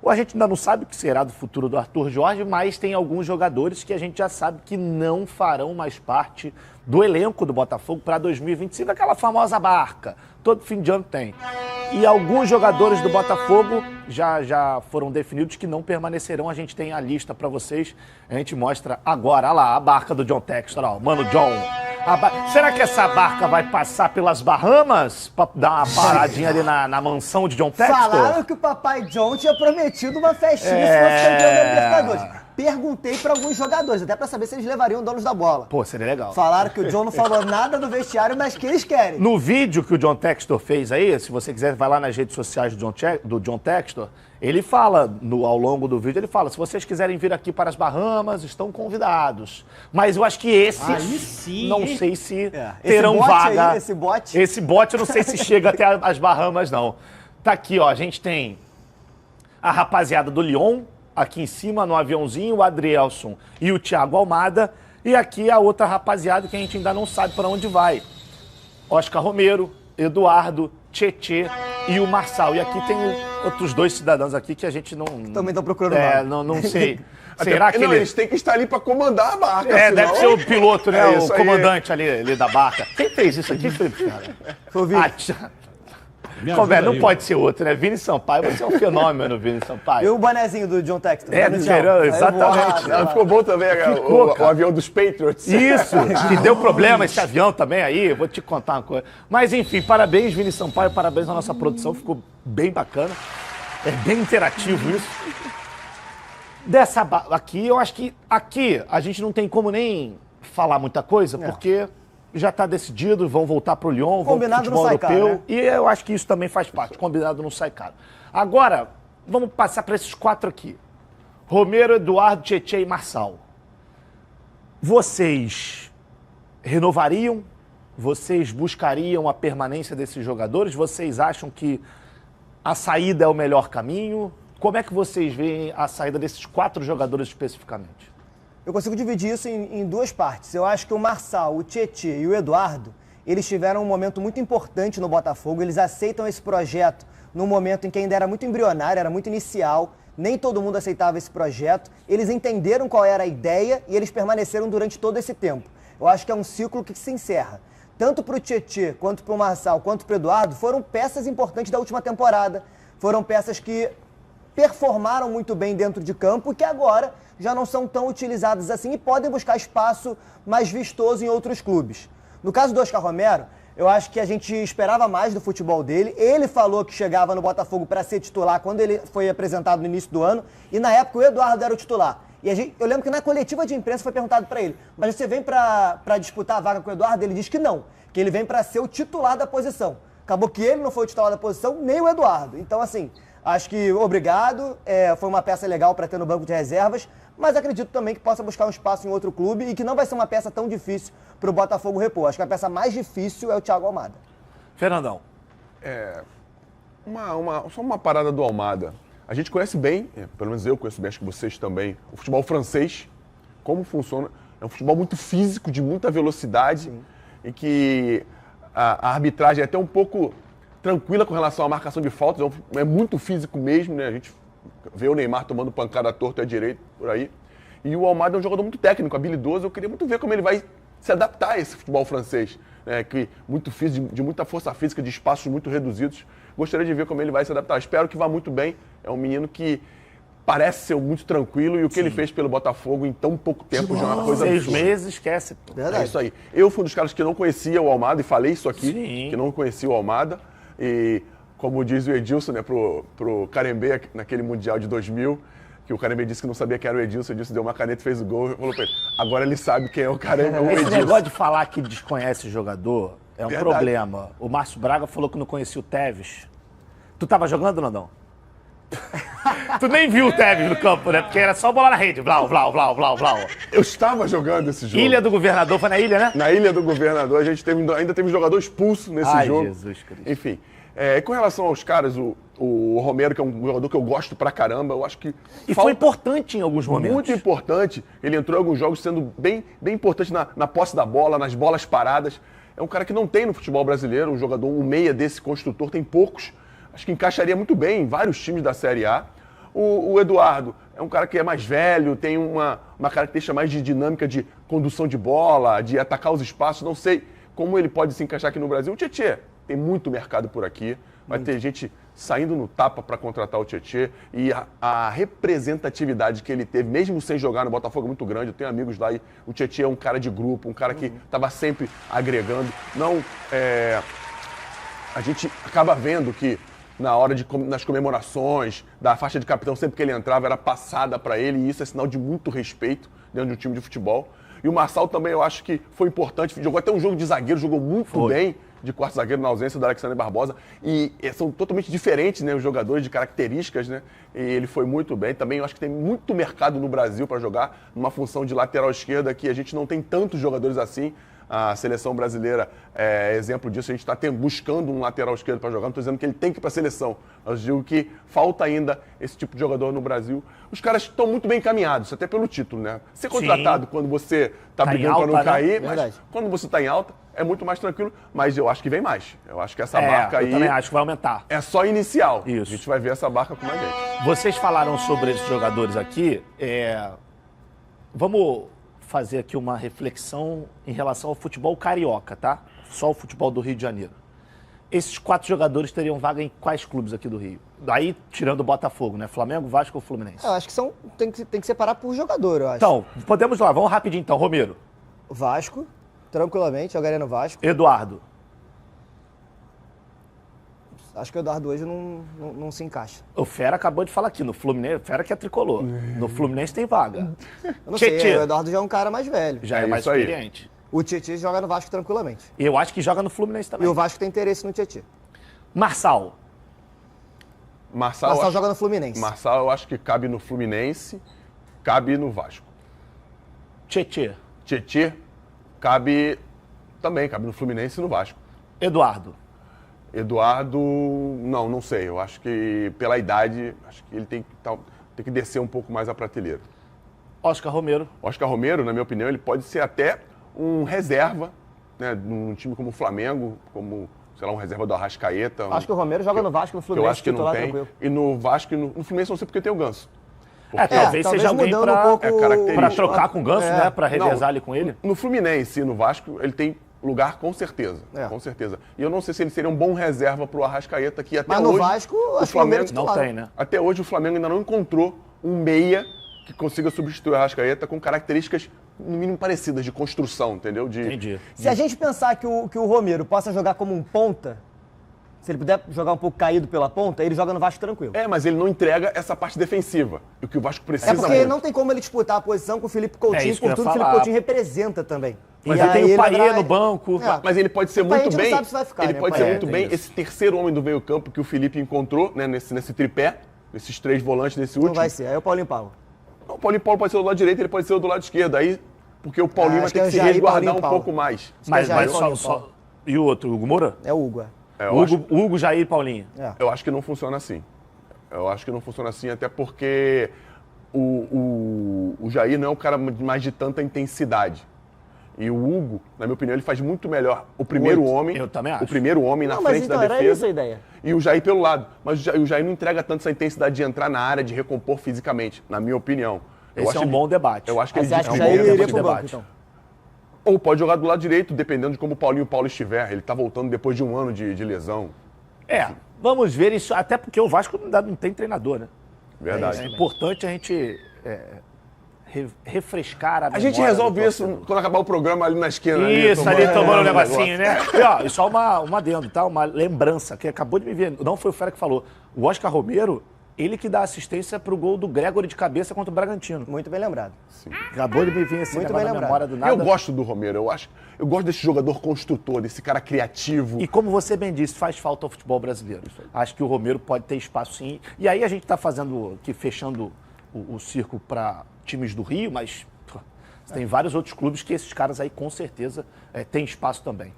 A gente ainda não sabe o que será do futuro do Arthur Jorge, mas tem alguns jogadores que a gente já sabe que não farão mais parte do elenco do Botafogo para 2025, aquela famosa barca. Todo fim de ano tem. E alguns jogadores do Botafogo já foram definidos que não permanecerão. A gente tem a lista para vocês. A gente mostra agora. Olha lá, a barca do John Textor. Ó, Mano John. Será que essa barca vai passar pelas Bahamas para dar uma paradinha ali na mansão de John Textor? Falaram que o papai John tinha prometido uma festinha se fosse campeão da Libertadores. Perguntei para alguns jogadores, até para saber se eles levariam donos da bola. Pô, seria legal. Falaram que o John não falou nada do vestiário, mas que eles querem. No vídeo que o John Textor fez aí, se você quiser, vai lá nas redes sociais do John Textor, ele fala, ao longo do vídeo, ele fala, se vocês quiserem vir aqui para as Bahamas, estão convidados. Mas eu acho que esse, aí sim, não sei se esse terão vaga. Aí, esse bote? Esse bote eu não sei se chega até as Bahamas, não. Tá aqui, ó, a gente tem a rapaziada do Lyon, aqui em cima, no aviãozinho, o Adrielson e o Thiago Almada. E aqui a outra rapaziada que a gente ainda não sabe para onde vai. Oscar Romero, Eduardo, Tietê e o Marçal. E aqui tem outros dois cidadãos aqui que a gente não... Também estão procurando não sei. Será que eles têm que estar ali para comandar a barca. Senão... deve ser o piloto, né? O comandante aí. ali da barca. Quem fez isso aqui, Felipe? Foi o Vini. Não pode ser outro, né? Vini Sampaio, você é um fenômeno, Vini Sampaio. E o bonezinho do John Textor? Exatamente. Ficou bom também o avião dos Patriots. Isso, que deu problema esse avião também aí, vou te contar uma coisa. Mas enfim, parabéns, Vini Sampaio, parabéns à nossa produção, ficou bem bacana. É bem interativo isso. Aqui, eu acho que aqui a gente não tem como nem falar muita coisa, porque... já está decidido, vão voltar para o Lyon, vão para o futebol europeu. Caro, né? E eu acho que isso também faz parte. Combinado não sai caro. Agora, vamos passar para esses quatro aqui. Romero, Eduardo, Tietê e Marçal. Vocês renovariam? Vocês buscariam a permanência desses jogadores? Vocês acham que a saída é o melhor caminho? Como é que vocês veem a saída desses quatro jogadores especificamente? Eu consigo dividir isso em duas partes. Eu acho que o Marçal, o Tietê e o Eduardo, eles tiveram um momento muito importante no Botafogo. Eles aceitam esse projeto num momento em que ainda era muito embrionário, era muito inicial. Nem todo mundo aceitava esse projeto. Eles entenderam qual era a ideia e eles permaneceram durante todo esse tempo. Eu acho que é um ciclo que se encerra. Tanto para o Tietê, quanto para o Marçal, quanto para o Eduardo, foram peças importantes da última temporada. Foram peças que performaram muito bem dentro de campo e que agora já não são tão utilizadas assim e podem buscar espaço mais vistoso em outros clubes. No caso do Oscar Romero, eu acho que a gente esperava mais do futebol dele. Ele falou que chegava no Botafogo para ser titular quando ele foi apresentado no início do ano e na época o Eduardo era o titular. E eu lembro que na coletiva de imprensa foi perguntado para ele, mas você vem para disputar a vaga com o Eduardo? Ele diz que não, que ele vem para ser o titular da posição. Acabou que ele não foi o titular da posição, nem o Eduardo. Então, assim, acho que obrigado, foi uma peça legal para ter no banco de reservas, mas acredito também que possa buscar um espaço em outro clube e que não vai ser uma peça tão difícil para o Botafogo repor. Acho que a peça mais difícil é o Thiago Almada. Fernandão. Só uma parada do Almada. A gente conhece bem, pelo menos eu conheço bem, acho que vocês também, o futebol francês, como funciona. É um futebol muito físico, de muita velocidade, sim, e que a arbitragem é até um pouco tranquila com relação à marcação de faltas, é muito físico mesmo, né? A gente vê o Neymar tomando pancada à torta e à direita, por aí. E o Almada é um jogador muito técnico, habilidoso. Eu queria muito ver como ele vai se adaptar a esse futebol francês, né? Que muito físico, de muita força física, de espaços muito reduzidos. Gostaria de ver como ele vai se adaptar. Espero que vá muito bem. É um menino que parece ser muito tranquilo e o que ele fez pelo Botafogo em tão pouco tempo já é uma coisa absurda. 6 meses, esquece. É isso aí. Eu fui um dos caras que não conhecia o Almada e falei isso aqui, sim, que não conhecia o Almada. E como diz o Edilson, né, pro Carembê naquele Mundial de 2000, que o Carembê disse que não sabia quem era o Edilson deu uma caneta e fez o gol e falou pra ele, agora ele sabe quem é o Carembê, o Edilson. Esse negócio de falar que desconhece o jogador é um problema. O Márcio Braga falou que não conhecia o Tevez. Tu tava jogando, Nandão? Tu nem viu o Tevez no campo, né? Porque era só bola na rede. Blau, blau, blau, blau, blau. Eu estava jogando esse jogo. Ilha do Governador, foi na ilha, né? Na Ilha do Governador. A gente ainda teve um jogador expulso nesse jogo. Jesus Cristo. Enfim. Com relação aos caras, o Romero, que é um jogador que eu gosto pra caramba, eu acho que... E foi importante em alguns momentos. Muito importante. Ele entrou em alguns jogos sendo bem importante na posse da bola, nas bolas paradas. É um cara que não tem no futebol brasileiro, um jogador, um meia desse construtor, tem poucos. Acho que encaixaria muito bem em vários times da Série A. O Eduardo é um cara que é mais velho, tem uma característica mais de dinâmica de condução de bola, de atacar os espaços. Não sei como ele pode se encaixar aqui no Brasil. O Tietê tem muito mercado por aqui. Vai ter gente saindo no tapa para contratar o Tietê. E a representatividade que ele teve, mesmo sem jogar no Botafogo, é muito grande. Eu tenho amigos lá e o Tietê é um cara de grupo, um cara que estava sempre agregando. A gente acaba vendo que na hora nas comemorações, da faixa de capitão, sempre que ele entrava, era passada para ele, e isso é sinal de muito respeito dentro de um time de futebol. E o Marçal também, eu acho que foi importante, jogou até um jogo de zagueiro, jogou muito bem de quarto zagueiro na ausência do Alexandre Barbosa, e são totalmente diferentes, né, os jogadores de características, né, e ele foi muito bem. Também eu acho que tem muito mercado no Brasil para jogar numa função de lateral esquerda, que a gente não tem tantos jogadores assim. A seleção brasileira é exemplo disso. A gente está buscando um lateral esquerdo para jogar. Não estou dizendo que ele tem que ir para a seleção. Eu digo que falta ainda esse tipo de jogador no Brasil. Os caras estão muito bem encaminhados, até pelo título, né? Ser contratado quando você está brigando para não cair, mas quando você está em alta, é muito mais tranquilo. Mas eu acho que vem mais. Eu acho que essa barca aí... Eu também acho que vai aumentar. É só inicial. Isso. A gente vai ver essa barca com mais gente. Vocês falaram sobre esses jogadores aqui. Vamos fazer aqui uma reflexão em relação ao futebol carioca, tá? Só o futebol do Rio de Janeiro. Esses 4 jogadores teriam vaga em quais clubes aqui do Rio? Daí, tirando o Botafogo, né? Flamengo, Vasco ou Fluminense? Eu acho que tem que separar por jogador, eu acho. Então, podemos lá. Vamos rapidinho então. Romero. Vasco, tranquilamente, jogaria no Vasco. Eduardo. Acho que o Eduardo hoje não se encaixa. O Fera acabou de falar aqui, no Fluminense, o Fera que é tricolor. No Fluminense tem vaga. Eu não sei, o Eduardo já é um cara mais velho. Já é mais experiente. O Tietê joga no Vasco tranquilamente. E eu acho que joga no Fluminense também. E o Vasco tem interesse no Tietê. Marçal. Marçal joga no Fluminense. Marçal eu acho que cabe no Fluminense, cabe no Vasco. Tietê. Tietê cabe no Fluminense e no Vasco. Eduardo, não sei. Eu acho que pela idade, acho que ele tem que descer um pouco mais a prateleira. Oscar Romero. Oscar Romero, na minha opinião, ele pode ser até um reserva, né, num time como o Flamengo, como, sei lá, um reserva do Arrascaeta. Acho que o Romero joga no Vasco, no Fluminense, eu acho que não tem. tranquilo. E no Vasco e no Fluminense não sei porque tem o Ganso. Talvez seja alguém para trocar com o Ganso, né? Para revezar ali com ele. No Fluminense e no Vasco, ele tem lugar com certeza. Com certeza. E eu não sei se ele seria um bom reserva para o Arrascaeta, que até hoje... Mas no Vasco, o Flamengo não tem, né? Até hoje o Flamengo ainda não encontrou um meia que consiga substituir o Arrascaeta com características, no mínimo, parecidas, de construção, entendeu? Entendi. Se a gente pensar que o Romero possa jogar como um ponta, se ele puder jogar um pouco caído pela ponta, ele joga no Vasco tranquilo. Mas ele não entrega essa parte defensiva. E o que o Vasco precisa porque muito. não tem como ele disputar a posição com o Felipe Coutinho, por tudo que o Felipe Coutinho representa também. Mas ele tem o Payet no banco. Mas ele pode ser muito bem. Não sabe se vai ficar, ele pode ser muito bem isso. esse terceiro homem do meio-campo que o Felipe encontrou, né, nesse tripé, nesses 3 volantes desse último. Não vai ser. Aí é o Paulinho Paulo. O Paulinho Paulo pode ser do lado direito, ele pode ser do lado esquerdo. Aí, porque o Paulinho vai ter que se resguardar um pouco mais. Mas só. E o outro, o Hugo Moura? É o Hugo, Hugo, Jair e Paulinho. Eu acho que não funciona assim. Eu acho que não funciona assim, até porque o Jair não é um cara mais de tanta intensidade. E o Hugo, na minha opinião, ele faz muito melhor o primeiro homem. Eu também acho. O primeiro homem na frente da defesa. Era essa a ideia. E o Jair pelo lado. Mas o Jair não entrega tanto essa intensidade de entrar na área, de recompor fisicamente, na minha opinião. Esse é um bom debate. Eu acho que Você acha que o Jair iria pro banco, então? Ou pode jogar do lado direito, dependendo de como o Paulinho Paulo estiver. Ele tá voltando depois de um ano de lesão. Vamos ver isso, até porque o Vasco não tem treinador, né? Verdade. É importante a gente refrescar a memória. A gente resolve isso quando acabar o programa ali na esquina. Isso, ali tomando um negocinho, né? E só um adendo, tá? Uma lembrança, que acabou de me ver, não foi o Fera que falou. O Oscar Romero, ele que dá assistência pro gol do Gregory de cabeça contra o Bragantino. Muito bem lembrado. Sim. Acabou de me vir esse Muito bem na memória do nada. Eu gosto do Romero, eu gosto desse jogador construtor, desse cara criativo. E como você bem disse, faz falta ao futebol brasileiro. Acho que o Romero pode ter espaço sim. E aí a gente está fazendo, fechando o circo para times do Rio, mas tem vários outros clubes que esses caras aí com certeza têm espaço também.